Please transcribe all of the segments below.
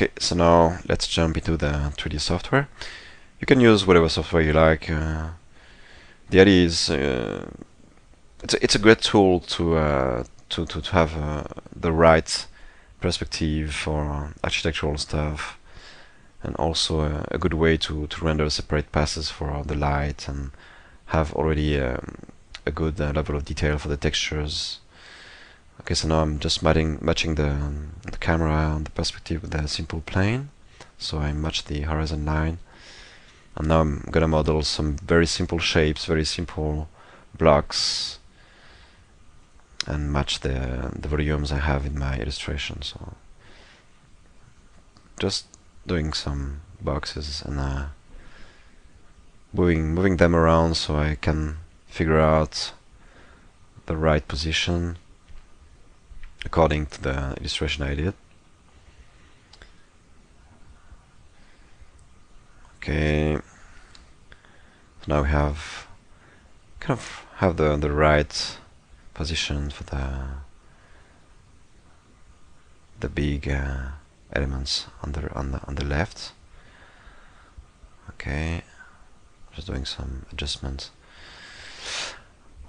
Okay, so now let's jump into the 3D software. You can use whatever software you like. The idea is it's a great tool to have the right perspective for architectural stuff, and also a good way to render separate passes for the light and have already a good level of detail for the textures. Okay, so now I'm just matching the camera and the perspective with a simple plane. So I match the horizon line, and now I'm gonna model some very simple shapes, very simple blocks, and match the volumes I have in my illustration. So just doing some boxes and moving them around so I can figure out the right position according to the illustration I did. Okay, so now we have the right position for the big elements on the left. Okay, just doing some adjustments.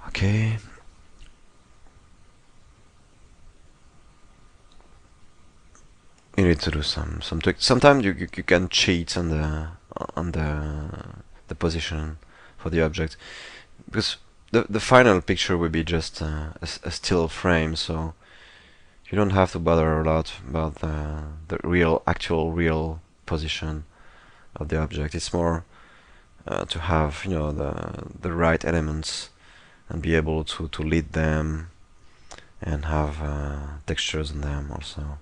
Okay. You need to do some tweaks. Sometimes you can cheat on the position for the object, because the final picture will be just a still frame, so you don't have to bother a lot about the actual real position of the object. It's more to have, you know, the right elements and be able to lead them and have textures in them also.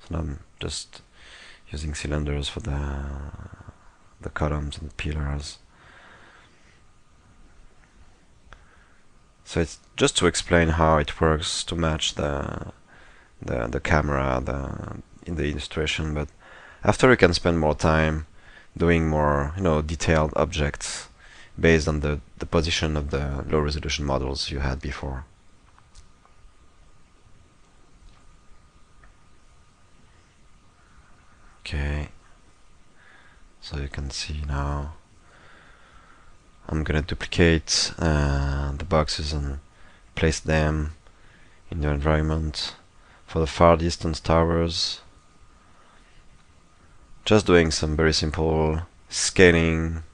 So now I'm just using cylinders for the columns and the pillars. So it's just to explain how it works to match the camera in the illustration, but after you can spend more time doing more, you know, detailed objects based on the position of the low resolution models you had before. Okay, so you can see now I'm gonna duplicate the boxes and place them in the environment for the far distance towers. Just doing some very simple scaling,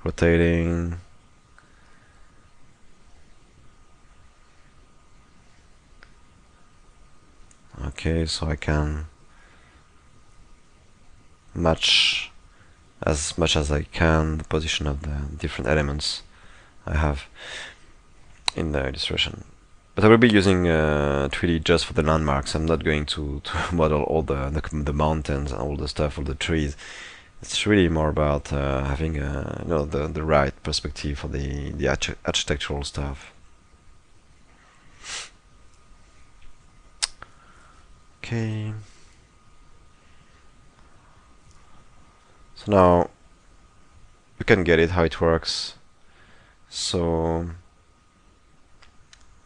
rotating. Okay, so I can match as much as I can the position of the different elements I have in the illustration. But I will be using 3D just for the landmarks. I'm not going to model all the mountains and all the stuff, all the trees. It's really more about having you know, the right perspective for the architectural stuff. Okay. So now you can get it how it works. So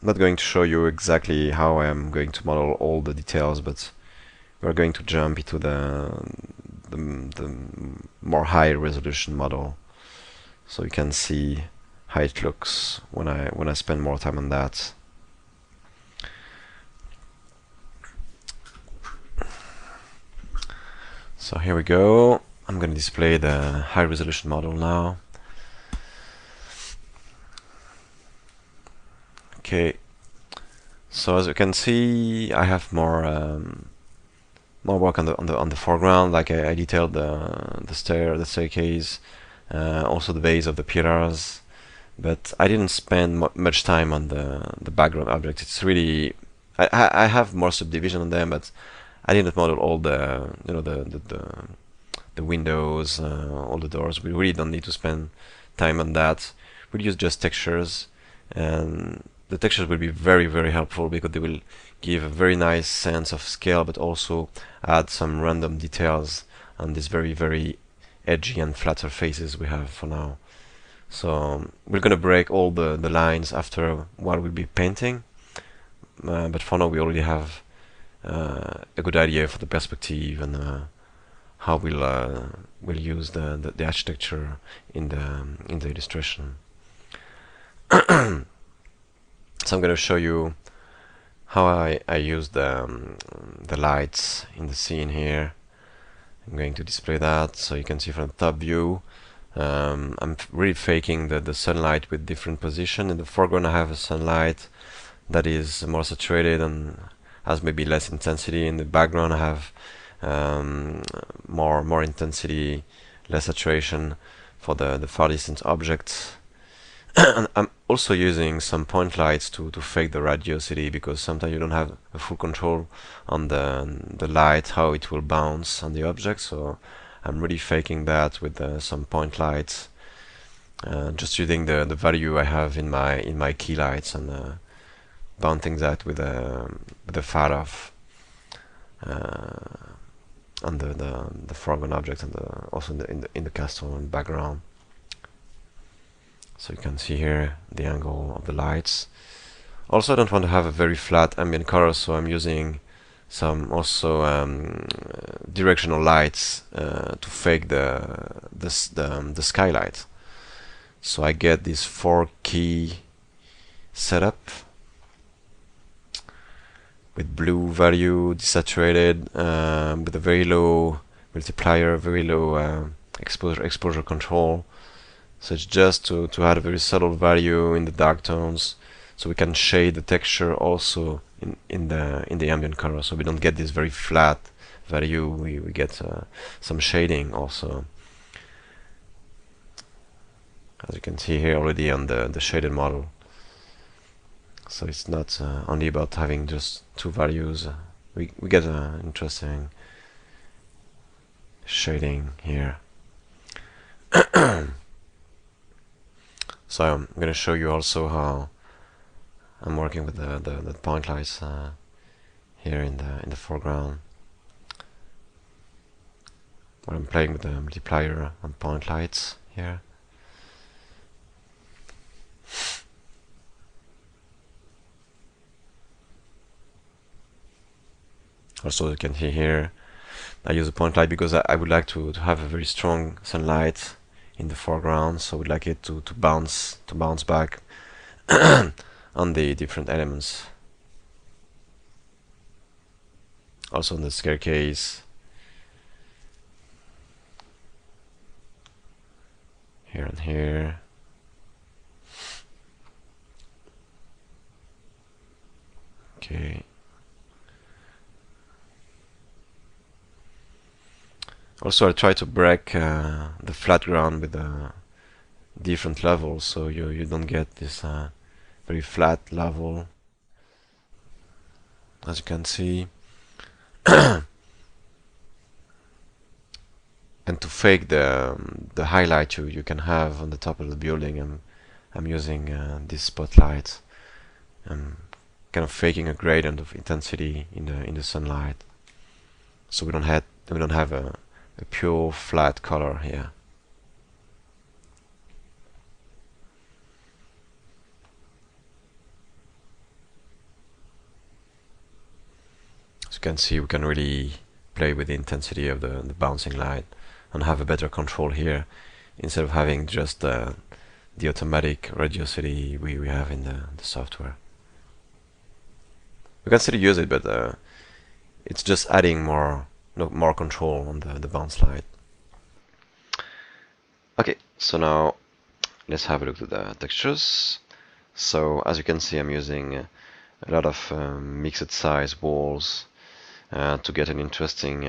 I'm not going to show you exactly how I am going to model all the details, but we're going to jump into the more high resolution model, so you can see how it looks when I spend more time on that. So here we go. I'm going to display the high resolution model now. Okay, so as you can see, I have more work on the foreground. Like I detailed the staircase, also the base of the pillars, but I didn't spend much time on the background object. It's really I have more subdivision on them, but I didn't model all the, you know, the windows, all the doors. We really don't need to spend time on that. We'll use just textures, and the textures will be very, very helpful because they will give a very nice sense of scale, but also add some random details on these very, very edgy and flat surfaces we have for now. So we're gonna break all the lines after while we'll be painting, but for now we already have a good idea for the perspective and how we'll use the architecture in the illustration. So I'm going to show you how I use the lights in the scene here. I'm going to display that so you can see from the top view. I'm really faking the sunlight with different position. In the foreground I have a sunlight that is more saturated and has maybe less intensity. In the background I have more intensity, less saturation for the far distant objects. And I'm also using some point lights to fake the radiosity, because sometimes you don't have a full control on the light, how it will bounce on the object. So I'm really faking that with some point lights, just using the value I have in my key lights and bouncing that with the far off on the foreground object and also in the castle and background. So you can see here the angle of the lights. Also, I don't want to have a very flat ambient color, so I'm using some also directional lights to fake the skylight. So I get this 4-key setup with blue value desaturated, with a very low multiplier, very low exposure control. So it's just to add a very subtle value in the dark tones, so we can shade the texture also in the ambient color, so we don't get this very flat value. We get some shading also, as you can see here already on the shaded model. So it's not only about having just two values. We get an interesting shading here. So I'm going to show you also how I'm working with the point lights here in the foreground, where I'm playing with the multiplier on point lights here. Also, you can see here I use a point light because I would like to have a very strong sunlight in the foreground, so I would like it to bounce back on the different elements. Also on the staircase here and here. Okay. Also, I try to break the flat ground with different levels, so you don't get this very flat level, as you can see. And to fake the highlight you can have on the top of the building, I'm using this spotlight. I'm kind of faking a gradient of intensity in the sunlight, so we don't have a pure flat color here. As you can see, we can really play with the intensity of the bouncing light and have a better control here, instead of having just the automatic radiosity we have in the software. We can still use it, but it's just adding more control on the bounce light. Okay, so now let's have a look at the textures. So as you can see, I'm using a lot of mixed size walls to get an interesting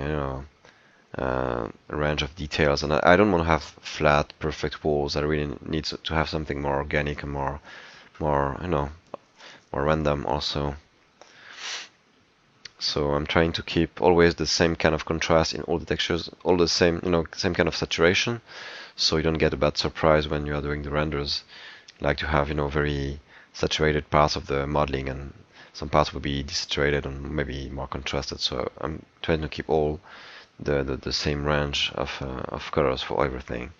range of details, and I don't want to have flat perfect walls. I really need to have something more organic and more random also. So I'm trying to keep always the same kind of contrast in all the textures, all the same kind of saturation, so you don't get a bad surprise when you are doing the renders. I like to have very saturated parts of the modeling, and some parts will be desaturated and maybe more contrasted. So I'm trying to keep all the same range of colors for everything.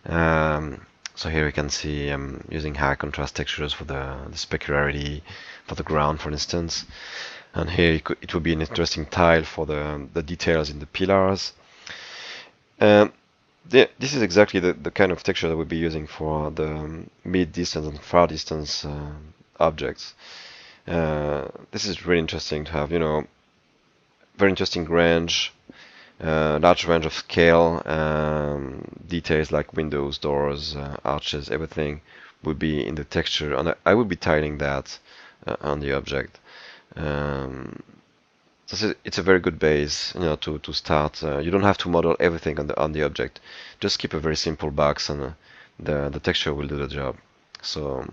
So here you can see I'm using high contrast textures for the specularity, for the ground, for instance. And here it would be an interesting tile for the details in the pillars. Um, this is exactly the kind of texture that we'll be using for the mid-distance and far-distance objects. This is really interesting to have, very interesting range, large range of scale, details like windows, doors, arches, everything would be in the texture, and I would be tiling that on the object. So it's a very good base, to start. You don't have to model everything on the object. Just keep a very simple box, and the texture will do the job. So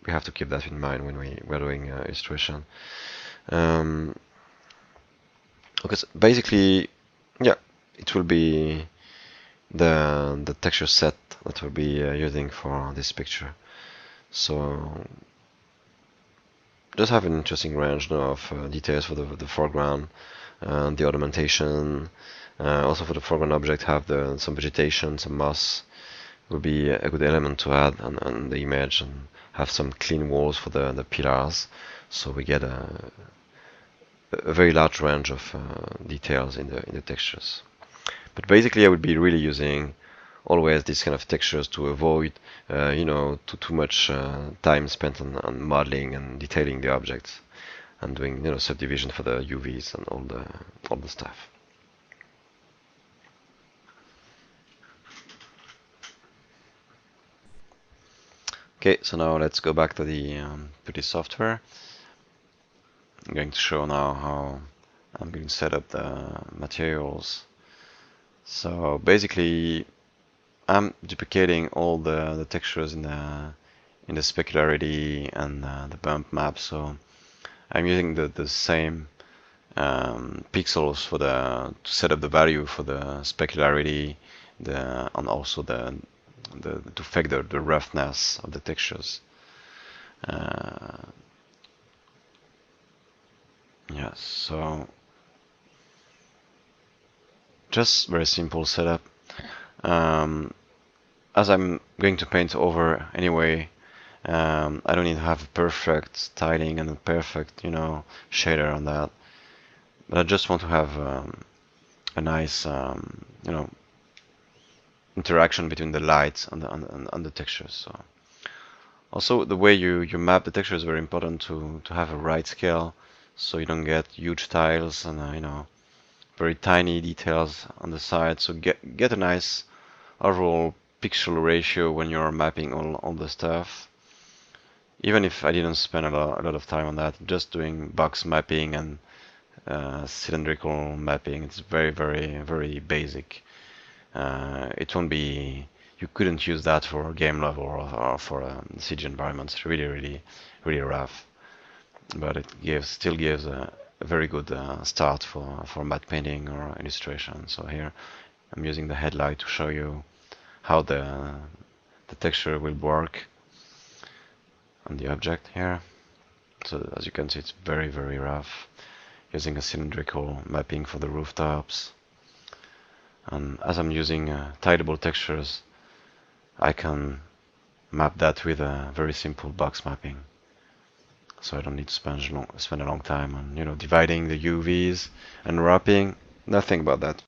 we have to keep that in mind when we're doing illustration. Okay, so basically, yeah, it will be the texture set that we'll be using for this picture. So just have an interesting range of details for the foreground, the ornamentation. Also for the foreground object, have some vegetation, some moss will be a good element to add on the image, and have some clean walls for the pillars, so we get a very large range of details in the textures. But basically, I would be really using always these kind of textures to avoid, too much time spent on modeling and detailing the objects, and doing, subdivision for the UVs and all the stuff. Okay, so now let's go back to the software. I'm going to show now how I'm going to set up the materials. So basically, I'm duplicating all the textures in the specularity and the bump map. So I'm using the same pixels to set up the value for the specularity, and also to affect the roughness of the textures. Yes, so just very simple setup. As I'm going to paint over anyway, I don't need to have a perfect styling and a perfect, shader on that. But I just want to have a nice, interaction between the light and the textures. So also the way you map the texture is very important to have a right scale, so you don't get huge tiles and very tiny details on the side. So get a nice overall pixel ratio when you're mapping all the stuff. Even if I didn't spend a lot of time on that, just doing box mapping and cylindrical mapping, it's very, very, very basic. It won't be, you couldn't use that for game level or for CG environments. It's really, really, really rough. But it still gives a very good start for matte painting or illustration. So here I'm using the headlight to show you how the texture will work on the object here. So as you can see, it's very, very rough, using a cylindrical mapping for the rooftops. And as I'm using tileable textures, I can map that with a very simple box mapping. So I don't need to spend a long time on dividing the UVs and wrapping. Nothing about that.